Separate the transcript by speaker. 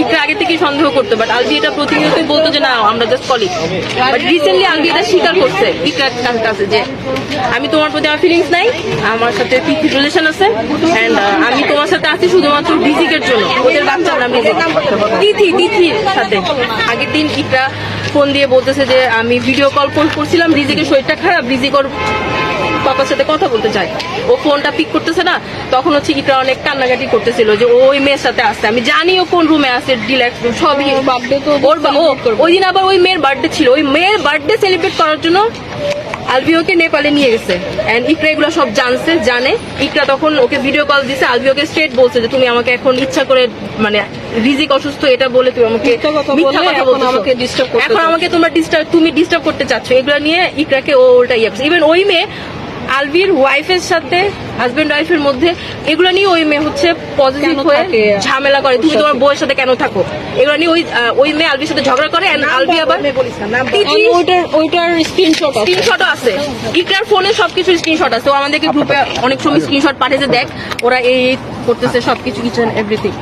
Speaker 1: ইকরা আগে থেকে সন্দেহ করতো, বাট আলবি এটা প্রতিনিয়তই বলতো যে না আমরা just colleague. But recently Albi এটা স্বীকার করছে ইকরার কাছে যে আমি তোমার প্রতি আমার ফিলিংস নাই, আমার সাথে তিথির রিলেশন আছে, অ্যান্ড আমি তোমার সাথে আছি শুধুমাত্র রিজিকের জন্য। ওদের বাচ্চার নাম রিজিক, তিথির সাথে। আগের দিন ইকরা ফোন দিয়ে বলতেছে যে আমি ভিডিও কল করছিলাম, রিজিকের শরীরটা খারাপ, রিজিক ওর পাপার সাথে কথা বলতে চায়, ও ফোনটা পিক করতেছে না। তখন হচ্ছে ইকরা অনেক কান্নাকাটি করতেছিল যে ওই মেয়ের সাথে আসছে, আমি জানি ও কোন রুমে আছে, ডিলাক্স রুম সবই। ওই দিন আবার ওই মেয়ের বার্থডে ছিল, ওই মেয়ের বার্থডে সেলিব্রেট করার জন্য আলবিওকে নেপালে নিয়ে গেছে। এন্ড ইকরা এগুলো সব জানে। ইকরা তখন ওকে ভিডিও কল দিছে, আলবিওকে স্ট্রেট বলছে যে তুমি আমাকে এখন ইচ্ছা করে মানে রিজিক অসুস্থ এটা বলে তুমি আমাকে মিথ্যা কথা বলছো, এখন আমাকে তুমি ডিস্টার্ব করতে চাচ্ছ। এগুলো নিয়ে ইকরাকে ও ওটা ইয়ে করছে। ইভেন ওই মেয়ে আলবির ওয়াইফের সাথে, হাজবেন্ড ওয়াইফের মধ্যে এগুলো নিয়ে ওই মেয়ে হচ্ছে পজিটিভ হয়ে ঝামেলা করে, তুমি তোমার বউয়ের সাথে কেন থাকো, এগুলো নিয়ে ওই মেয়ে আলবির সাথে ঝগড়া করে। আলবি আবার ওইটার স্ক্রিনশটও আছে, ইকরার ফোনে সবকিছু স্ক্রিনশট আছে। ও আমাদেরকে গ্রুপে অনেক সময় স্ক্রিনশট পাঠিয়েছে, দেখ ওরা এই করতেছে সবকিছু, কিছু এভরিথিং।